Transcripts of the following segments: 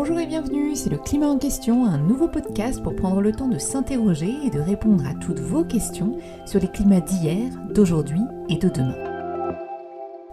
Bonjour et bienvenue, c'est le Climat en question, un nouveau podcast pour prendre le temps de s'interroger et de répondre à toutes vos questions sur les climats d'hier, d'aujourd'hui et de demain.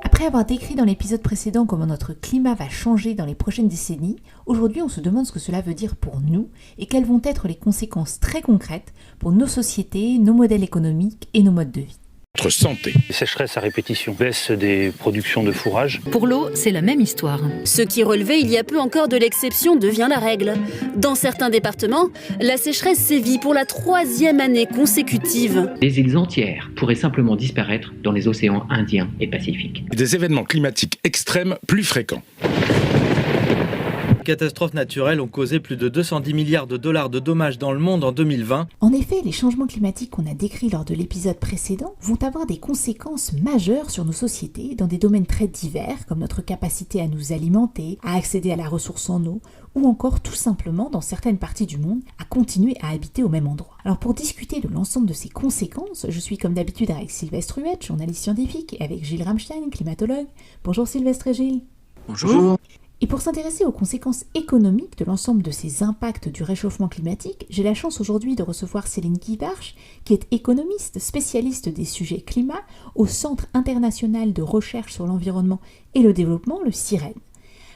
Après avoir décrit dans l'épisode précédent comment notre climat va changer dans les prochaines décennies, aujourd'hui on se demande ce que cela veut dire pour nous et quelles vont être les conséquences très concrètes pour nos sociétés, nos modèles économiques et nos modes de vie. Notre santé. Sécheresse à répétition, baisse des productions de fourrage. Pour l'eau, c'est la même histoire. Ce qui relevait il y a peu encore de l'exception devient la règle. Dans certains départements, la sécheresse sévit pour la 3e année consécutive. Des îles entières pourraient simplement disparaître dans les océans Indien et Pacifique. Des événements climatiques extrêmes plus fréquents. Les catastrophes naturelles ont causé plus de 210 milliards de dollars de dommages dans le monde en 2020. En effet, les changements climatiques qu'on a décrits lors de l'épisode précédent vont avoir des conséquences majeures sur nos sociétés dans des domaines très divers, comme notre capacité à nous alimenter, à accéder à la ressource en eau, ou encore tout simplement, dans certaines parties du monde, à continuer à habiter au même endroit. Alors pour discuter de l'ensemble de ces conséquences, je suis comme d'habitude avec Sylvestre Huette, journaliste scientifique, et avec Gilles Ramstein, climatologue. Bonjour Sylvestre et Gilles. Bonjour. Et pour s'intéresser aux conséquences économiques de l'ensemble de ces impacts du réchauffement climatique, j'ai la chance aujourd'hui de recevoir Céline Guivarch, qui est économiste, spécialiste des sujets climat au Centre international de recherche sur l'environnement et le développement, le CIREN.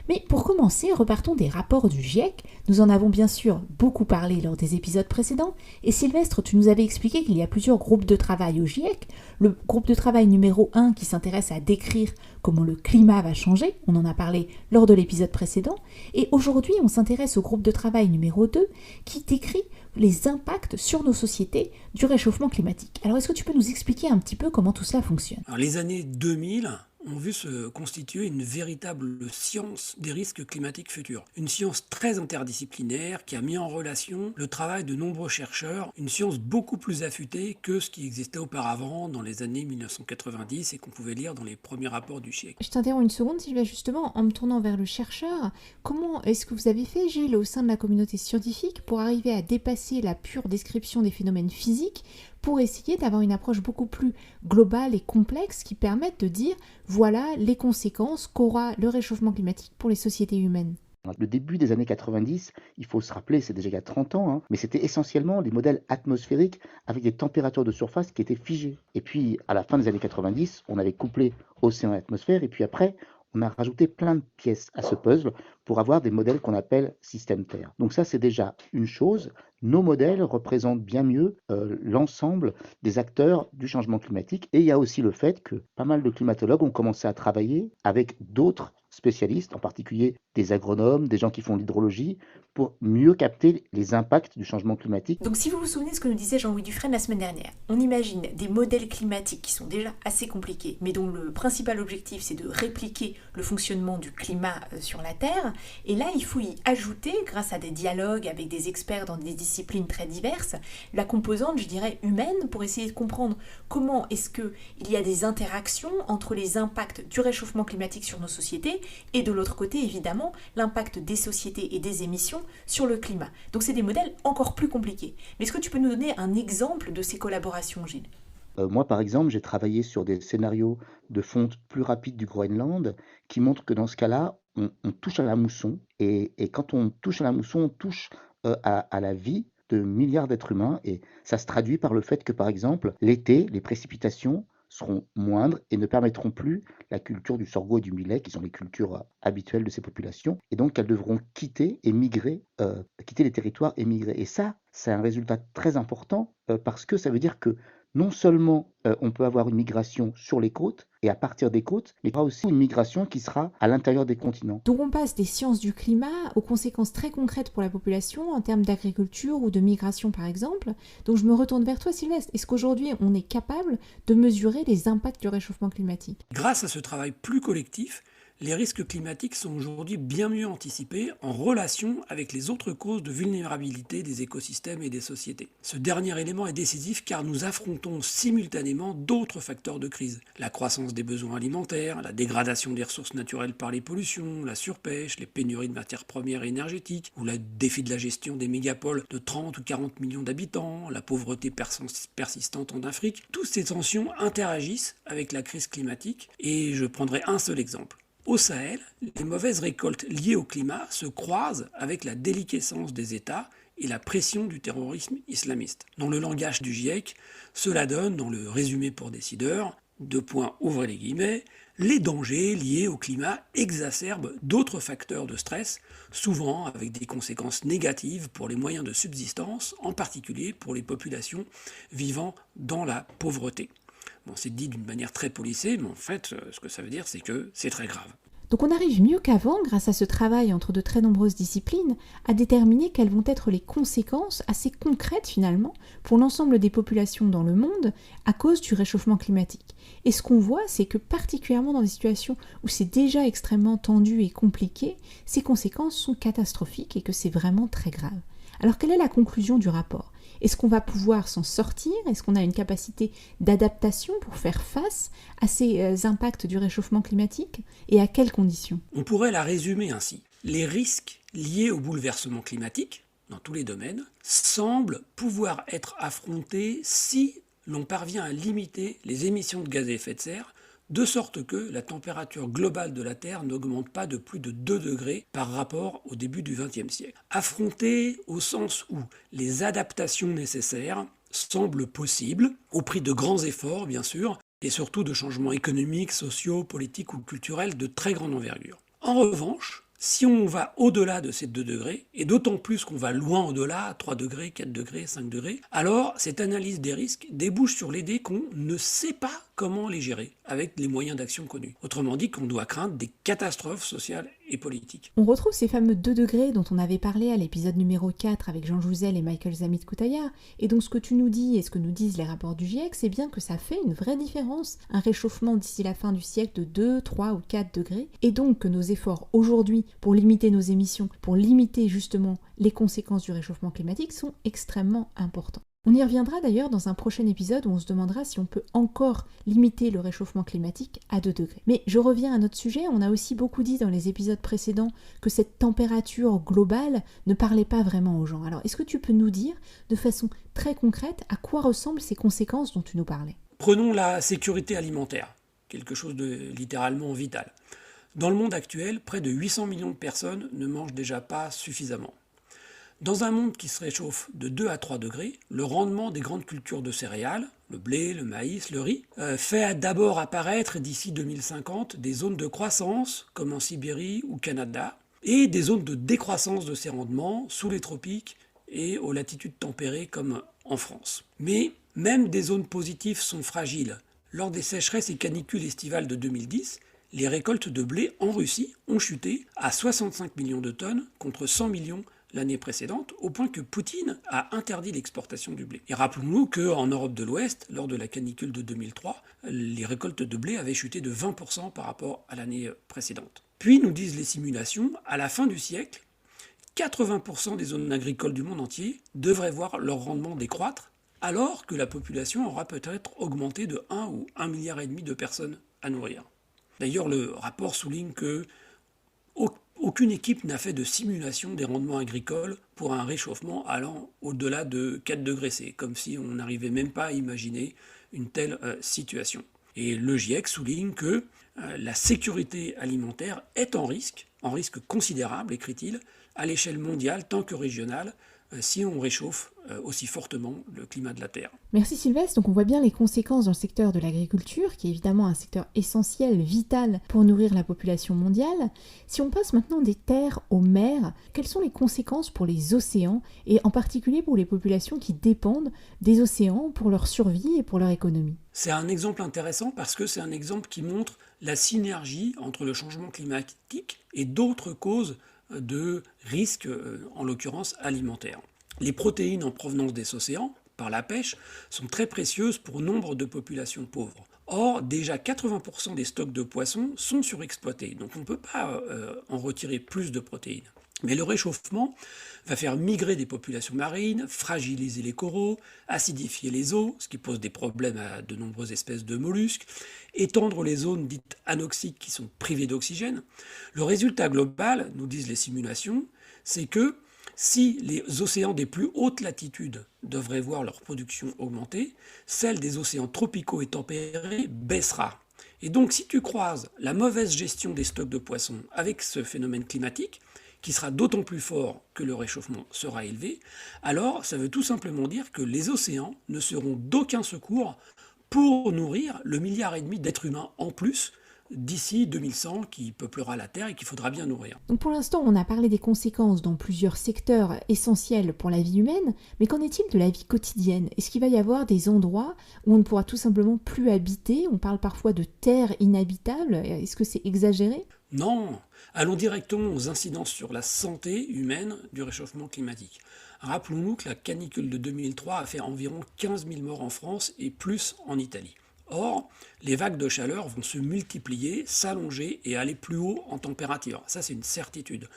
Mais pour commencer, repartons des rapports du GIEC. Nous en avons bien sûr beaucoup parlé lors des épisodes précédents. Et Sylvestre, tu nous avais expliqué qu'il y a plusieurs groupes de travail au GIEC. Le groupe de travail numéro 1 qui s'intéresse à décrire comment le climat va changer. On en a parlé lors de l'épisode précédent. Et aujourd'hui, on s'intéresse au groupe de travail numéro 2 qui décrit les impacts sur nos sociétés du réchauffement climatique. Alors, est-ce que tu peux nous expliquer un petit peu comment tout cela fonctionne ? Alors, les années 2000 ont vu se constituer une véritable science des risques climatiques futurs. Une science très interdisciplinaire qui a mis en relation le travail de nombreux chercheurs, une science beaucoup plus affûtée que ce qui existait auparavant dans les années 1990 et qu'on pouvait lire dans les premiers rapports du GIEC. Je t'interromps une seconde, Sylvia, justement, en me tournant vers le chercheur. Comment est-ce que vous avez fait, Gilles, au sein de la communauté scientifique pour arriver à dépasser la pure description des phénomènes physiques pour essayer d'avoir une approche beaucoup plus globale et complexe qui permette de dire voilà les conséquences qu'aura le réchauffement climatique pour les sociétés humaines. Le début des années 90, il faut se rappeler, c'est déjà il y a 30 ans, mais c'était essentiellement des modèles atmosphériques avec des températures de surface qui étaient figées. Et puis, à la fin des années 90, on avait couplé océan et atmosphère, et puis après, on a rajouté plein de pièces à ce puzzle pour avoir des modèles qu'on appelle système Terre. Donc ça, c'est déjà une chose. Nos modèles représentent bien mieux l'ensemble des acteurs du changement climatique. Et il y a aussi le fait que pas mal de climatologues ont commencé à travailler avec d'autres spécialistes, en particulier des agronomes, des gens qui font l'hydrologie, pour mieux capter les impacts du changement climatique. Donc si vous vous souvenez de ce que nous disait Jean-Louis Dufresne la semaine dernière, on imagine des modèles climatiques qui sont déjà assez compliqués, mais dont le principal objectif c'est de répliquer le fonctionnement du climat sur la Terre. Et là, il faut y ajouter, grâce à des dialogues avec des experts dans des disciplines très diverses, la composante, je dirais, humaine, pour essayer de comprendre comment est-ce qu'il y a des interactions entre les impacts du réchauffement climatique sur nos sociétés et de l'autre côté, évidemment, l'impact des sociétés et des émissions sur le climat. Donc c'est des modèles encore plus compliqués. Mais est-ce que tu peux nous donner un exemple de ces collaborations, Gilles ? Moi, par exemple, j'ai travaillé sur des scénarios de fonte plus rapide du Groenland qui montrent que dans ce cas-là, on touche à la mousson. Et quand on touche à la mousson, on touche à la vie de milliards d'êtres humains. Et ça se traduit par le fait que, par exemple, l'été, les précipitations seront moindres et ne permettront plus la culture du sorgho et du millet, qui sont les cultures habituelles de ces populations. Et donc, elles devront quitter les territoires et migrer. Et ça, c'est un résultat très important parce que ça veut dire que non seulement on peut avoir une migration sur les côtes et à partir des côtes, mais il y aura aussi une migration qui sera à l'intérieur des continents. Donc on passe des sciences du climat aux conséquences très concrètes pour la population en termes d'agriculture ou de migration par exemple. Donc je me retourne vers toi Sylvestre, est-ce qu'aujourd'hui on est capable de mesurer les impacts du réchauffement climatique ? Grâce à ce travail plus collectif, les risques climatiques sont aujourd'hui bien mieux anticipés en relation avec les autres causes de vulnérabilité des écosystèmes et des sociétés. Ce dernier élément est décisif car nous affrontons simultanément d'autres facteurs de crise. La croissance des besoins alimentaires, la dégradation des ressources naturelles par les pollutions, la surpêche, les pénuries de matières premières et énergétiques, ou le défi de la gestion des mégapoles de 30 ou 40 millions d'habitants, la pauvreté persistante en Afrique. Toutes ces tensions interagissent avec la crise climatique et je prendrai un seul exemple. Au Sahel, les mauvaises récoltes liées au climat se croisent avec la déliquescence des États et la pression du terrorisme islamiste. Dans le langage du GIEC, cela donne, dans le résumé pour décideurs, ouvrez les guillemets, les dangers liés au climat exacerbent d'autres facteurs de stress, souvent avec des conséquences négatives pour les moyens de subsistance, en particulier pour les populations vivant dans la pauvreté. Bon, c'est dit d'une manière très policée, mais en fait, ce que ça veut dire, c'est que c'est très grave. Donc on arrive mieux qu'avant, grâce à ce travail entre de très nombreuses disciplines, à déterminer quelles vont être les conséquences assez concrètes finalement pour l'ensemble des populations dans le monde à cause du réchauffement climatique. Et ce qu'on voit, c'est que particulièrement dans des situations où c'est déjà extrêmement tendu et compliqué, ces conséquences sont catastrophiques et que c'est vraiment très grave. Alors quelle est la conclusion du rapport ? Est-ce qu'on va pouvoir s'en sortir ? Est-ce qu'on a une capacité d'adaptation pour faire face à ces impacts du réchauffement climatique ? Et à quelles conditions ? On pourrait la résumer ainsi. Les risques liés au bouleversement climatique, dans tous les domaines, semblent pouvoir être affrontés si l'on parvient à limiter les émissions de gaz à effet de serre, de sorte que la température globale de la Terre n'augmente pas de plus de 2 degrés par rapport au début du XXe siècle. Affronter au sens où les adaptations nécessaires semblent possibles, au prix de grands efforts bien sûr, et surtout de changements économiques, sociaux, politiques ou culturels de très grande envergure. En revanche, si on va au-delà de ces 2 degrés, et d'autant plus qu'on va loin au-delà, 3 degrés, 4 degrés, 5 degrés, alors cette analyse des risques débouche sur l'idée qu'on ne sait pas comment les gérer avec les moyens d'action connus. Autrement dit, qu'on doit craindre des catastrophes sociales et politiques. On retrouve ces fameux 2 degrés dont on avait parlé à l'épisode numéro 4 avec Jean Jouzel et Michael Zamit-Koutayar. Et donc ce que tu nous dis et ce que nous disent les rapports du GIEC, c'est bien que ça fait une vraie différence. Un réchauffement d'ici la fin du siècle de 2, 3 ou 4 degrés. Et donc que nos efforts aujourd'hui pour limiter nos émissions, pour limiter justement les conséquences du réchauffement climatique sont extrêmement importants. On y reviendra d'ailleurs dans un prochain épisode où on se demandera si on peut encore limiter le réchauffement climatique à 2 degrés. Mais je reviens à notre sujet, on a aussi beaucoup dit dans les épisodes précédents que cette température globale ne parlait pas vraiment aux gens. Alors est-ce que tu peux nous dire de façon très concrète à quoi ressemblent ces conséquences dont tu nous parlais ? Prenons la sécurité alimentaire, quelque chose de littéralement vital. Dans le monde actuel, près de 800 millions de personnes ne mangent déjà pas suffisamment. Dans un monde qui se réchauffe de 2 à 3 degrés, le rendement des grandes cultures de céréales, le blé, le maïs, le riz, fait d'abord apparaître d'ici 2050 des zones de croissance, comme en Sibérie ou Canada, et des zones de décroissance de ces rendements, sous les tropiques et aux latitudes tempérées comme en France. Mais même des zones positives sont fragiles. Lors des sécheresses et canicules estivales de 2010, les récoltes de blé en Russie ont chuté à 65 millions de tonnes contre 100 millions l'année précédente, au point que Poutine a interdit l'exportation du blé. Et rappelons-nous qu'en Europe de l'Ouest, lors de la canicule de 2003, les récoltes de blé avaient chuté de 20% par rapport à l'année précédente. Puis, nous disent les simulations, à la fin du siècle, 80% des zones agricoles du monde entier devraient voir leur rendement décroître, alors que la population aura peut-être augmenté de 1 ou 1,5 milliard de personnes à nourrir. D'ailleurs, le rapport souligne que aucune équipe n'a fait de simulation des rendements agricoles pour un réchauffement allant au-delà de 4 degrés C, comme si on n'arrivait même pas à imaginer une telle situation. Et le GIEC souligne que la sécurité alimentaire est en risque considérable, écrit-il, à l'échelle mondiale tant que régionale, si on réchauffe aussi fortement le climat de la Terre. Merci Sylvestre, donc on voit bien les conséquences dans le secteur de l'agriculture, qui est évidemment un secteur essentiel, vital pour nourrir la population mondiale. Si on passe maintenant des terres aux mers, quelles sont les conséquences pour les océans, et en particulier pour les populations qui dépendent des océans pour leur survie et pour leur économie ? C'est un exemple intéressant parce que c'est un exemple qui montre la synergie entre le changement climatique et d'autres causes de risques, en l'occurrence alimentaires. Les protéines en provenance des océans, par la pêche, sont très précieuses pour nombre de populations pauvres. Or, déjà 80% des stocks de poissons sont surexploités, donc on ne peut pas en retirer plus de protéines. Mais le réchauffement va faire migrer des populations marines, fragiliser les coraux, acidifier les eaux, ce qui pose des problèmes à de nombreuses espèces de mollusques, étendre les zones dites anoxiques qui sont privées d'oxygène. Le résultat global, nous disent les simulations, c'est que si les océans des plus hautes latitudes devraient voir leur production augmenter, celle des océans tropicaux et tempérés baissera. Et donc si tu croises la mauvaise gestion des stocks de poissons avec ce phénomène climatique, qui sera d'autant plus fort que le réchauffement sera élevé, alors ça veut tout simplement dire que les océans ne seront d'aucun secours pour nourrir le 1,5 milliard d'êtres humains en plus d'ici 2100 qui peuplera la Terre et qu'il faudra bien nourrir. Donc pour l'instant, on a parlé des conséquences dans plusieurs secteurs essentiels pour la vie humaine, mais qu'en est-il de la vie quotidienne ? Est-ce qu'il va y avoir des endroits où on ne pourra tout simplement plus habiter ? On parle parfois de terres inhabitables. Est-ce que c'est exagéré ? Non, allons directement aux incidences sur la santé humaine du réchauffement climatique. Rappelons-nous que la canicule de 2003 a fait environ 15 000 morts en France et plus en Italie. Or, les vagues de chaleur vont se multiplier, s'allonger et aller plus haut en température. Ça, c'est une certitude.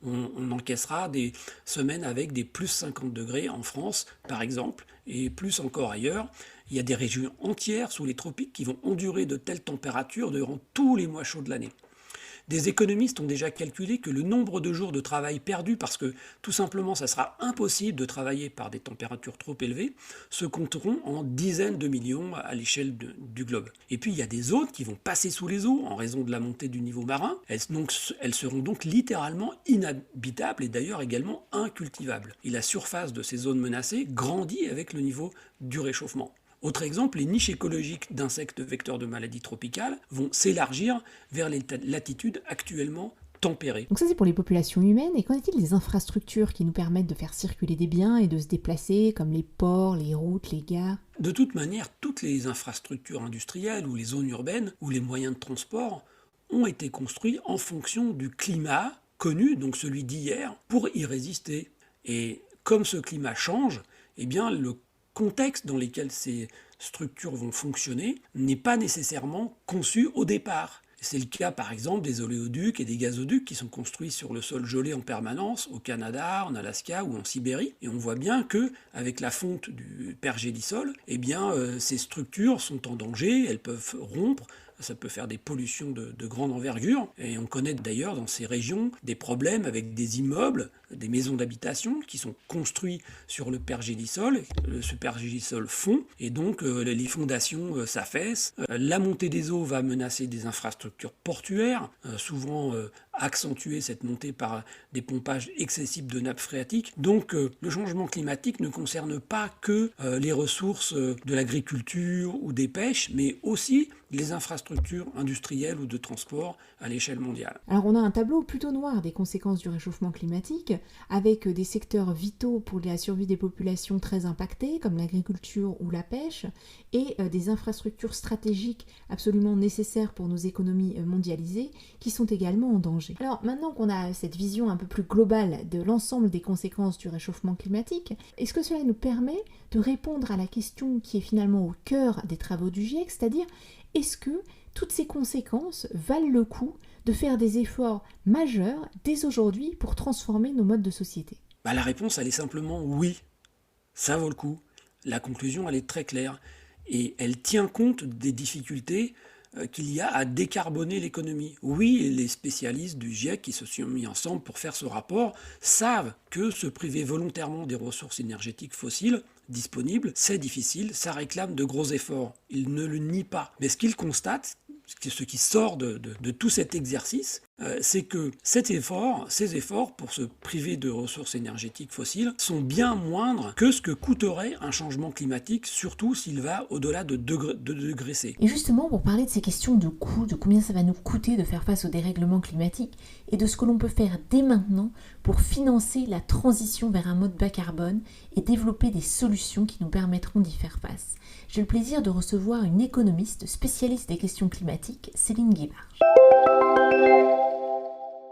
On encaissera des semaines avec des plus 50 degrés en France, par exemple, et plus encore ailleurs. Il y a des régions entières sous les tropiques qui vont endurer de telles températures durant tous les mois chauds de l'année. Des économistes ont déjà calculé que le nombre de jours de travail perdus, parce que tout simplement ça sera impossible de travailler par des températures trop élevées, se compteront en dizaines de millions à l'échelle du globe. Et puis il y a des zones qui vont passer sous les eaux en raison de la montée du niveau marin. Elles seront donc littéralement inhabitables et d'ailleurs également incultivables. Et la surface de ces zones menacées grandit avec le niveau du réchauffement. Autre exemple, les niches écologiques d'insectes vecteurs de maladies tropicales vont s'élargir vers les latitudes actuellement tempérées. Donc ça c'est pour les populations humaines, et qu'en est-il des infrastructures qui nous permettent de faire circuler des biens et de se déplacer, comme les ports, les routes, les gares ? De toute manière, toutes les infrastructures industrielles ou les zones urbaines ou les moyens de transport ont été construits en fonction du climat connu, donc celui d'hier, pour y résister. Et comme ce climat change, eh bien le contexte dans lequel ces structures vont fonctionner n'est pas nécessairement conçu au départ. C'est le cas par exemple des oléoducs et des gazoducs qui sont construits sur le sol gelé en permanence au Canada, en Alaska ou en Sibérie. Et on voit bien que avec la fonte du pergélisol, eh bien, ces structures sont en danger, elles peuvent rompre. Ça peut faire des pollutions de grande envergure. Et on connaît d'ailleurs dans ces régions des problèmes avec des immeubles, des maisons d'habitation qui sont construits sur le pergélisol. Ce pergélisol fond et donc les fondations s'affaissent. La montée des eaux va menacer des infrastructures portuaires, souvent accentuer cette montée par des pompages excessifs de nappes phréatiques. Donc le changement climatique ne concerne pas que les ressources de l'agriculture ou des pêches, mais aussi les infrastructures industrielles ou de transport à l'échelle mondiale. Alors on a un tableau plutôt noir des conséquences du réchauffement climatique, avec des secteurs vitaux pour la survie des populations très impactés, comme l'agriculture ou la pêche, et des infrastructures stratégiques absolument nécessaires pour nos économies mondialisées, qui sont également en danger. Alors maintenant qu'on a cette vision un peu plus globale de l'ensemble des conséquences du réchauffement climatique, est-ce que cela nous permet de répondre à la question qui est finalement au cœur des travaux du GIEC, c'est-à-dire est-ce que toutes ces conséquences valent le coup de faire des efforts majeurs dès aujourd'hui pour transformer nos modes de société ? La réponse, elle est simplement oui. Ça vaut le coup. La conclusion, elle est très claire. Et elle tient compte des difficultés qu'il y a à décarboner l'économie. Oui, les spécialistes du GIEC qui se sont mis ensemble pour faire ce rapport savent que se priver volontairement des ressources énergétiques fossiles disponibles, c'est difficile, ça réclame de gros efforts. Ils ne le nient pas. Mais ce qu'ils constatent, ce qui sort de tout cet exercice, c'est que ces efforts pour se priver de ressources énergétiques fossiles sont bien moindres que ce que coûterait un changement climatique, surtout s'il va au-delà de 2 degrés C. Et justement, pour parler de ces questions de coût, de combien ça va nous coûter de faire face au dérèglement climatique, et de ce que l'on peut faire dès maintenant pour financer la transition vers un mode bas carbone et développer des solutions qui nous permettront d'y faire face. J'ai le plaisir de recevoir une économiste spécialiste des questions climatiques, Céline Guivarch.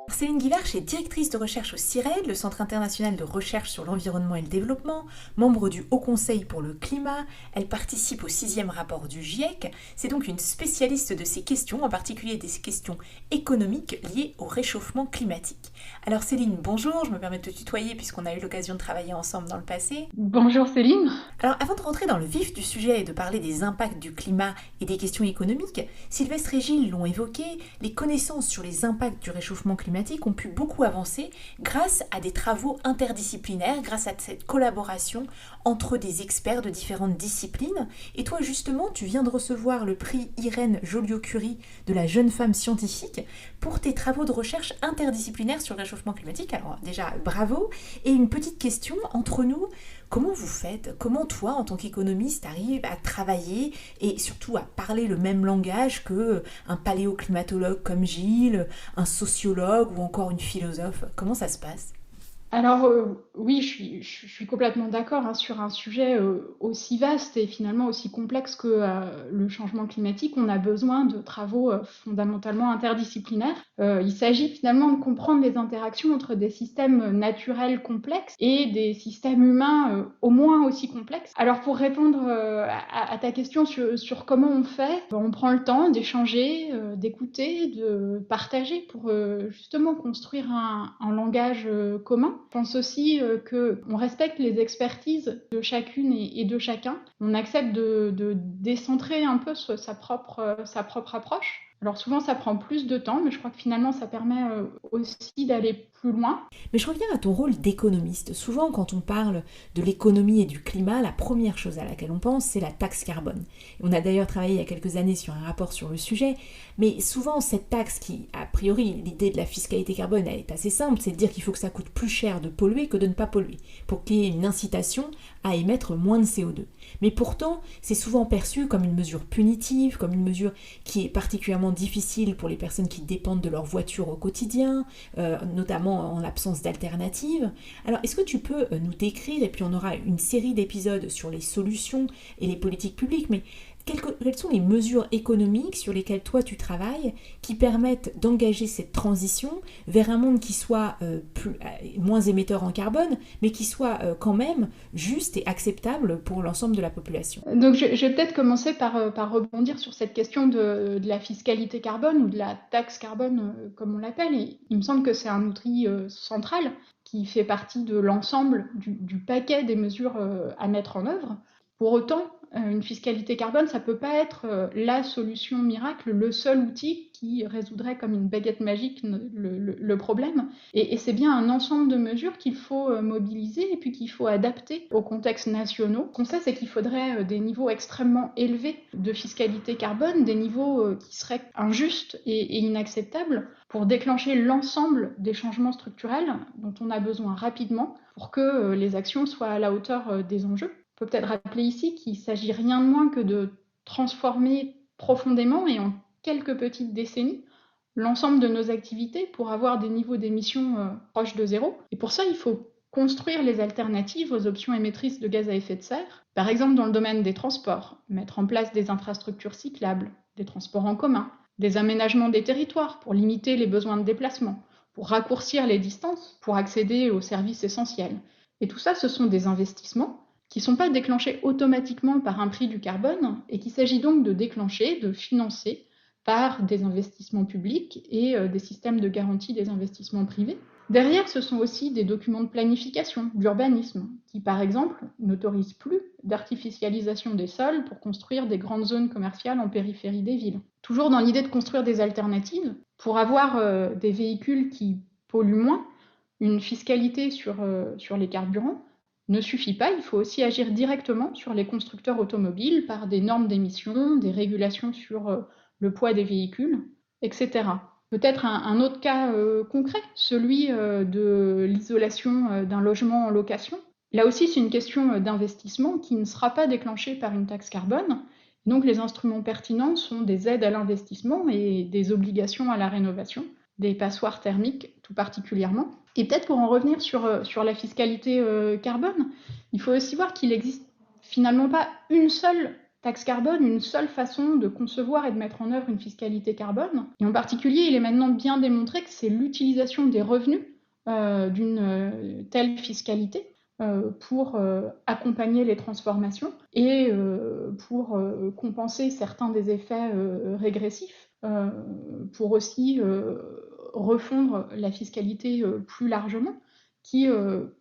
Céline Guivarch est directrice de recherche au CIRED, le Centre international de recherche sur l'environnement et le développement, membre du Haut Conseil pour le climat. Elle participe au 6e rapport du GIEC. C'est donc une spécialiste de ces questions, en particulier des questions économiques liées au réchauffement climatique. Alors Céline, bonjour, je me permets de te tutoyer puisqu'on a eu l'occasion de travailler ensemble dans le passé. Bonjour Céline. Alors avant de rentrer dans le vif du sujet et de parler des impacts du climat et des questions économiques, Sylvestre et Gilles l'ont évoqué, les connaissances sur les impacts du réchauffement climatique climatiques ont pu beaucoup avancer grâce à des travaux interdisciplinaires, grâce à cette collaboration entre des experts de différentes disciplines. Et toi, justement, tu viens de recevoir le prix Irène Joliot-Curie de la jeune femme scientifique pour tes travaux de recherche interdisciplinaires sur le réchauffement climatique. Alors déjà, bravo. Et une petite question entre nous, comment vous faites? Comment toi, en tant qu'économiste, arrives à travailler et surtout à parler le même langage qu'un paléoclimatologue comme Gilles, un sociologue ou encore une philosophe? Comment ça se passe? Alors oui, je suis complètement d'accord sur un sujet aussi vaste et finalement aussi complexe que le changement climatique. On a besoin de travaux fondamentalement interdisciplinaires. Il s'agit finalement de comprendre les interactions entre des systèmes naturels complexes et des systèmes humains au moins aussi complexes. Alors pour répondre à ta question sur comment on fait, on prend le temps d'échanger, d'écouter, de partager pour justement construire un langage commun. Je pense aussi qu'on respecte les expertises de chacune et de chacun. On accepte de décentrer un peu sa propre approche. Alors souvent, ça prend plus de temps, mais je crois que finalement, ça permet aussi d'aller plus loin. Mais je reviens à ton rôle d'économiste. Souvent, quand on parle de l'économie et du climat, la première chose à laquelle on pense, c'est la taxe carbone. On a d'ailleurs travaillé il y a quelques années sur un rapport sur le sujet, mais souvent, cette taxe qui, a priori, l'idée de la fiscalité carbone, elle est assez simple, c'est de dire qu'il faut que ça coûte plus cher de polluer que de ne pas polluer, pour qu'il y ait une incitation à émettre moins de CO2. Mais pourtant, c'est souvent perçu comme une mesure punitive, comme une mesure qui est particulièrement difficile pour les personnes qui dépendent de leur voiture au quotidien, notamment en l'absence d'alternatives. Alors, est-ce que tu peux nous décrire, et puis on aura une série d'épisodes sur les solutions et les politiques publiques, mais quelles sont les mesures économiques sur lesquelles toi tu travailles qui permettent d'engager cette transition vers un monde qui soit moins émetteur en carbone, mais qui soit quand même juste et acceptable pour l'ensemble de la population? Donc je vais peut-être commencer par rebondir sur cette question de la fiscalité carbone ou de la taxe carbone, comme on l'appelle. Et il me semble que c'est un outil central qui fait partie de l'ensemble du paquet des mesures à mettre en œuvre. Pour autant, une fiscalité carbone, ça ne peut pas être la solution miracle, le seul outil qui résoudrait comme une baguette magique le problème. Et c'est bien un ensemble de mesures qu'il faut mobiliser et puis qu'il faut adapter aux contextes nationaux. Ce qu'on sait, c'est qu'il faudrait des niveaux extrêmement élevés de fiscalité carbone, des niveaux qui seraient injustes et inacceptables pour déclencher l'ensemble des changements structurels dont on a besoin rapidement pour que les actions soient à la hauteur des enjeux. On peut peut-être rappeler ici qu'il ne s'agit rien de moins que de transformer profondément et en quelques petites décennies l'ensemble de nos activités pour avoir des niveaux d'émissions proches de zéro. Et pour ça, il faut construire les alternatives aux options émettrices de gaz à effet de serre. Par exemple, dans le domaine des transports, mettre en place des infrastructures cyclables, des transports en commun, des aménagements des territoires pour limiter les besoins de déplacement, pour raccourcir les distances, pour accéder aux services essentiels. Et tout ça, ce sont des investissements qui ne sont pas déclenchés automatiquement par un prix du carbone et qu'il s'agit donc de déclencher, de financer par des investissements publics et des systèmes de garantie des investissements privés. Derrière, ce sont aussi des documents de planification, d'urbanisme, qui par exemple n'autorisent plus d'artificialisation des sols pour construire des grandes zones commerciales en périphérie des villes. Toujours dans l'idée de construire des alternatives, pour avoir des véhicules qui polluent moins, une fiscalité sur les carburants ne suffit pas, il faut aussi agir directement sur les constructeurs automobiles par des normes d'émissions, des régulations sur le poids des véhicules, etc. Peut-être un autre cas concret, celui de l'isolation d'un logement en location. Là aussi, c'est une question d'investissement qui ne sera pas déclenchée par une taxe carbone. Donc les instruments pertinents sont des aides à l'investissement et des obligations à la rénovation, des passoires thermiques tout particulièrement. Et peut-être pour en revenir sur la fiscalité carbone, il faut aussi voir qu'il n'existe finalement pas une seule taxe carbone, une seule façon de concevoir et de mettre en œuvre une fiscalité carbone. Et en particulier, il est maintenant bien démontré que c'est l'utilisation des revenus d'une telle fiscalité pour accompagner les transformations et pour compenser certains des effets régressifs, pour aussi refondre la fiscalité plus largement, qui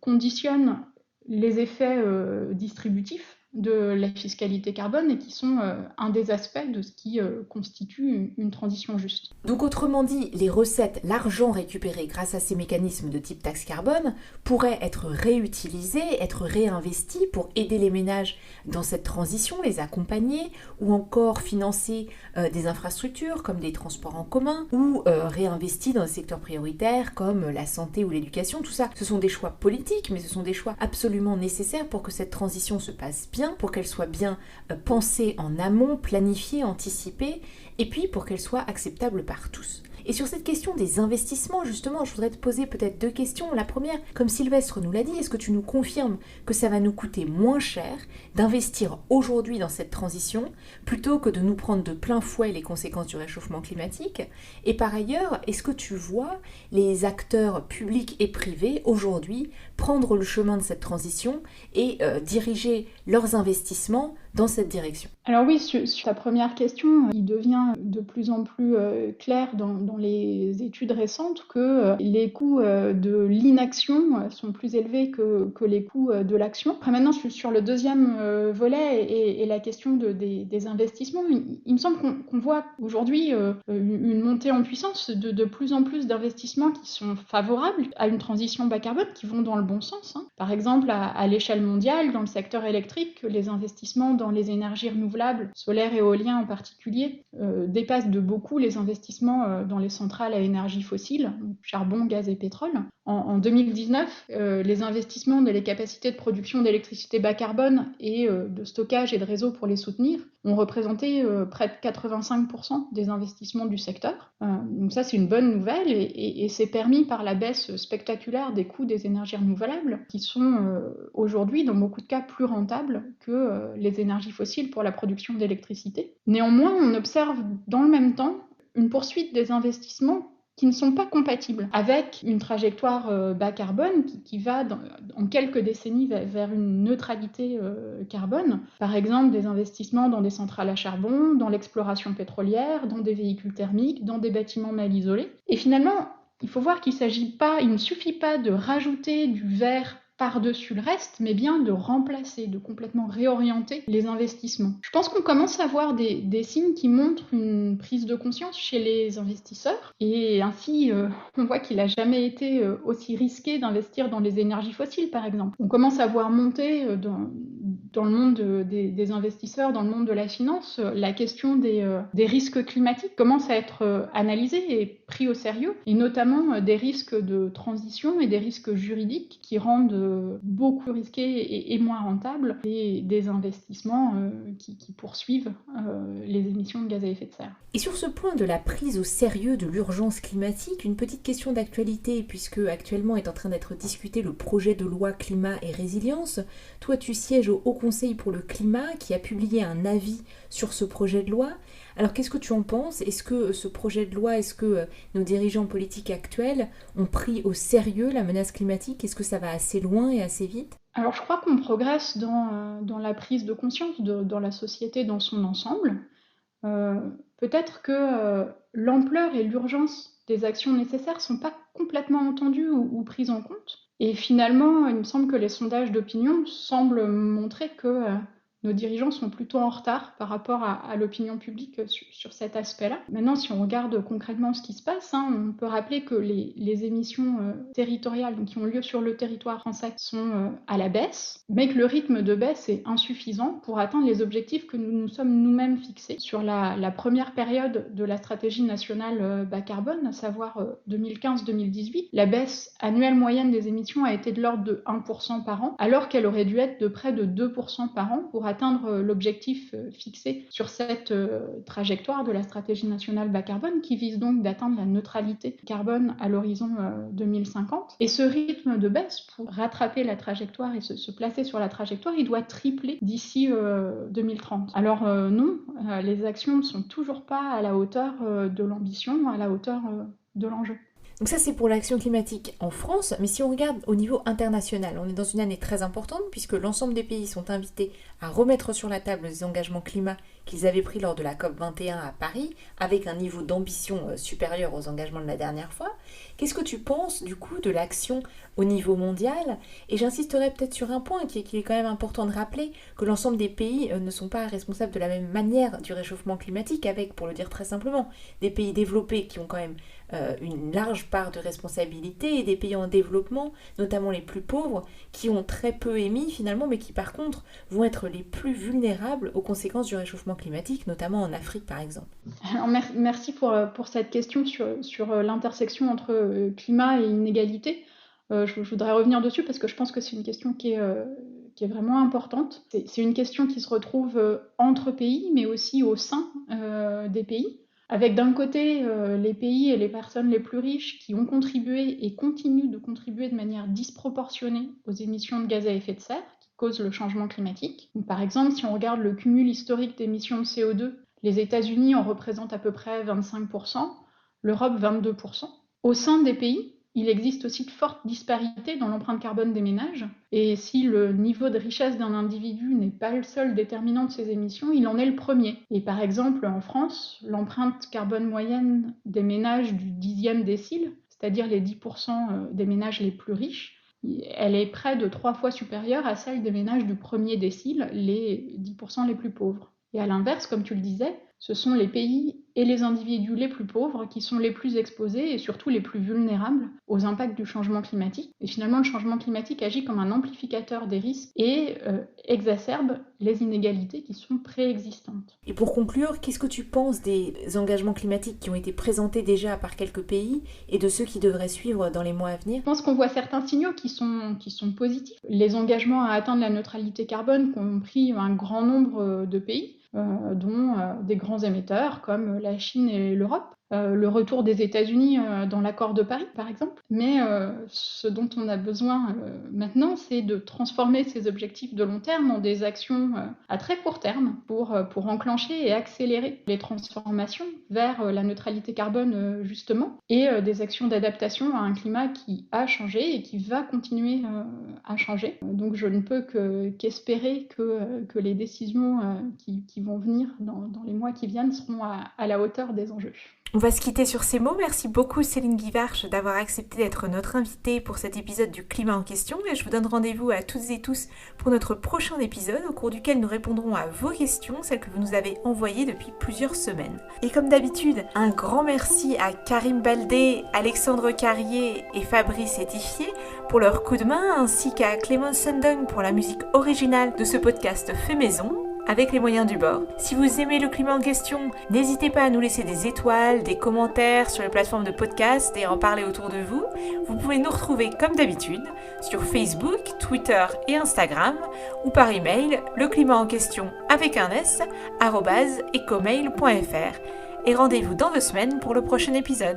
conditionne les effets distributifs de la fiscalité carbone et qui sont un des aspects de ce qui constitue une transition juste. Donc autrement dit, les recettes, l'argent récupéré grâce à ces mécanismes de type taxe carbone pourraient être réutilisés, être réinvestis pour aider les ménages dans cette transition, les accompagner, ou encore financer des infrastructures comme des transports en commun, ou réinvestis dans des secteurs prioritaires comme la santé ou l'éducation. Tout ça, ce sont des choix politiques, mais ce sont des choix absolument nécessaires pour que cette transition se passe bien, pour qu'elle soit bien pensée en amont, planifiée, anticipée, et puis pour qu'elle soit acceptable par tous. Et sur cette question des investissements, justement, je voudrais te poser peut-être 2 questions. La première, comme Sylvestre nous l'a dit, est-ce que tu nous confirmes que ça va nous coûter moins cher d'investir aujourd'hui dans cette transition plutôt que de nous prendre de plein fouet les conséquences du réchauffement climatique? Et par ailleurs, est-ce que tu vois les acteurs publics et privés aujourd'hui prendre le chemin de cette transition et diriger leurs investissements dans cette direction? Alors oui, sur ta première question, il devient de plus en plus clair dans les études récentes que les coûts de l'inaction sont plus élevés que les coûts de l'action. Après maintenant, sur le deuxième volet et la question des investissements, il me semble qu'on voit aujourd'hui une montée en puissance de plus en plus d'investissements qui sont favorables à une transition bas carbone, qui vont dans le bon sens. Par exemple, à l'échelle mondiale, dans le secteur électrique, les investissements dans les énergies renouvelables, solaires et éoliens en particulier, dépassent de beaucoup les investissements dans les centrales à énergie fossile, charbon, gaz et pétrole. En 2019, les investissements dans les capacités de production d'électricité bas carbone et de stockage et de réseau pour les soutenir ont représenté près de 85% des investissements du secteur. Donc ça, c'est une bonne nouvelle et c'est permis par la baisse spectaculaire des coûts des énergies renouvelables qui sont aujourd'hui, dans beaucoup de cas, plus rentables que les énergies fossiles pour la production d'électricité. Néanmoins, on observe dans le même temps une poursuite des investissements qui ne sont pas compatibles avec une trajectoire bas carbone qui va en quelques décennies vers une neutralité carbone. Par exemple, des investissements dans des centrales à charbon, dans l'exploration pétrolière, dans des véhicules thermiques, dans des bâtiments mal isolés. Et finalement, il faut voir qu'il ne suffit pas de rajouter du vert par-dessus le reste, mais bien de remplacer, de complètement réorienter les investissements. Je pense qu'on commence à voir des signes qui montrent une prise de conscience chez les investisseurs, et ainsi on voit qu'il n'a jamais été aussi risqué d'investir dans les énergies fossiles, par exemple. On commence à voir monter dans le monde des investisseurs, dans le monde de la finance, la question des risques climatiques commence à être analysée et pris au sérieux, et notamment des risques de transition et des risques juridiques qui rendent beaucoup risqués et moins rentables des investissements qui poursuivent les émissions de gaz à effet de serre. Et sur ce point de la prise au sérieux de l'urgence climatique, une petite question d'actualité, puisque actuellement est en train d'être discuté le projet de loi climat et résilience. Toi, tu sièges au Haut Conseil pour le climat qui a publié un avis sur ce projet de loi. Alors qu'est-ce que tu en penses? Est-ce que ce projet de loi, est-ce que nos dirigeants politiques actuels ont pris au sérieux la menace climatique? Est-ce que ça va assez loin et assez vite? Alors je crois qu'on progresse dans la prise de conscience dans la société dans son ensemble. Peut-être que l'ampleur et l'urgence des actions nécessaires ne sont pas complètement entendues ou prises en compte. Et finalement, il me semble que les sondages d'opinion semblent montrer que nos dirigeants sont plutôt en retard par rapport à l'opinion publique sur cet aspect-là. Maintenant, si on regarde concrètement ce qui se passe, on peut rappeler que les émissions territoriales qui ont lieu sur le territoire français sont à la baisse, mais que le rythme de baisse est insuffisant pour atteindre les objectifs que nous nous sommes nous-mêmes fixés. Sur la première période de la stratégie nationale bas carbone, à savoir 2015-2018, la baisse annuelle moyenne des émissions a été de l'ordre de 1% par an, alors qu'elle aurait dû être de près de 2% par an pour atteindre l'objectif fixé sur cette trajectoire de la stratégie nationale bas carbone qui vise donc d'atteindre la neutralité carbone à l'horizon 2050. Et ce rythme de baisse, pour rattraper la trajectoire et se placer sur la trajectoire, il doit tripler d'ici 2030. Alors non, les actions ne sont toujours pas à la hauteur de l'ambition, à la hauteur de l'enjeu. Donc ça, c'est pour l'action climatique en France, mais si on regarde au niveau international, on est dans une année très importante puisque l'ensemble des pays sont invités à remettre sur la table les engagements climat qu'ils avaient pris lors de la COP21 à Paris, avec un niveau d'ambition supérieur aux engagements de la dernière fois. Qu'est-ce que tu penses du coup de l'action au niveau mondial ? Et j'insisterai peut-être sur un point qui est quand même important de rappeler, que l'ensemble des pays ne sont pas responsables de la même manière du réchauffement climatique, avec, pour le dire très simplement, des pays développés qui ont quand même une large part de responsabilité et des pays en développement, notamment les plus pauvres, qui ont très peu émis finalement, mais qui par contre vont être les plus vulnérables aux conséquences du réchauffement climatique, notamment en Afrique par exemple. Alors, merci pour cette question sur l'intersection entre climat et inégalité. Je voudrais revenir dessus parce que je pense que c'est une question qui est vraiment importante. C'est une question qui se retrouve entre pays, mais aussi au sein des pays, avec d'un côté les pays et les personnes les plus riches qui ont contribué et continuent de contribuer de manière disproportionnée aux émissions de gaz à effet de serre qui causent le changement climatique. Donc, par exemple, si on regarde le cumul historique d'émissions de CO2, les États-Unis en représentent à peu près 25%, l'Europe 22%. Au sein des pays, il existe aussi de fortes disparités dans l'empreinte carbone des ménages, et si le niveau de richesse d'un individu n'est pas le seul déterminant de ses émissions, il en est le premier. Et par exemple, en France, l'empreinte carbone moyenne des ménages du 10e décile, c'est-à-dire les 10% des ménages les plus riches, elle est près de 3 fois supérieure à celle des ménages du premier décile, les 10% les plus pauvres. Et à l'inverse, comme tu le disais, ce sont les pays et les individus les plus pauvres qui sont les plus exposés et surtout les plus vulnérables aux impacts du changement climatique. Et finalement, le changement climatique agit comme un amplificateur des risques et exacerbe les inégalités qui sont préexistantes. Et pour conclure, qu'est-ce que tu penses des engagements climatiques qui ont été présentés déjà par quelques pays et de ceux qui devraient suivre dans les mois à venir ? Je pense qu'on voit certains signaux qui sont positifs. Les engagements à atteindre la neutralité carbone qu'ont pris un grand nombre de pays, dont des grands émetteurs comme la Chine et l'Europe. Le retour des États-Unis dans l'accord de Paris, par exemple. Mais ce dont on a besoin maintenant, c'est de transformer ces objectifs de long terme en des actions à très court terme pour enclencher et accélérer les transformations vers la neutralité carbone, justement, et des actions d'adaptation à un climat qui a changé et qui va continuer à changer. Donc je ne peux qu'espérer que les décisions qui vont venir dans les mois qui viennent seront à la hauteur des enjeux. On va se quitter sur ces mots. Merci beaucoup Céline Guivarch d'avoir accepté d'être notre invitée pour cet épisode du climat en question et je vous donne rendez-vous à toutes et tous pour notre prochain épisode au cours duquel nous répondrons à vos questions, celles que vous nous avez envoyées depuis plusieurs semaines. Et comme d'habitude, un grand merci à Karim Baldé, Alexandre Carrier et Fabrice Étifier pour leur coup de main ainsi qu'à Clémence Sundung pour la musique originale de ce podcast fait maison. Avec les moyens du bord. Si vous aimez le climat en question, n'hésitez pas à nous laisser des étoiles, des commentaires sur les plateformes de podcast et en parler autour de vous. Vous pouvez nous retrouver comme d'habitude sur Facebook, Twitter et Instagram ou par email leclimatenquestion avec un s @ecomail.fr. Et rendez-vous dans 2 semaines pour le prochain épisode.